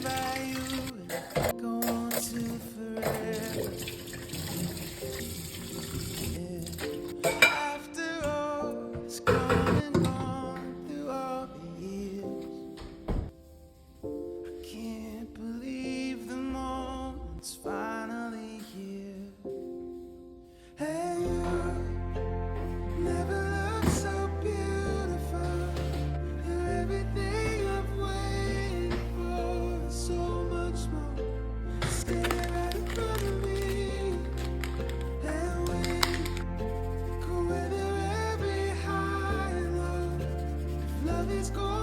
by you and go on to forever. Yeah. After all it's come and gone through all the years, I can't believe the moment's finally here. Hey, you never looked so beautiful. You're everything I've waited for. So much more. Stay right in front of me. And we could weather every high and low. If love is gone.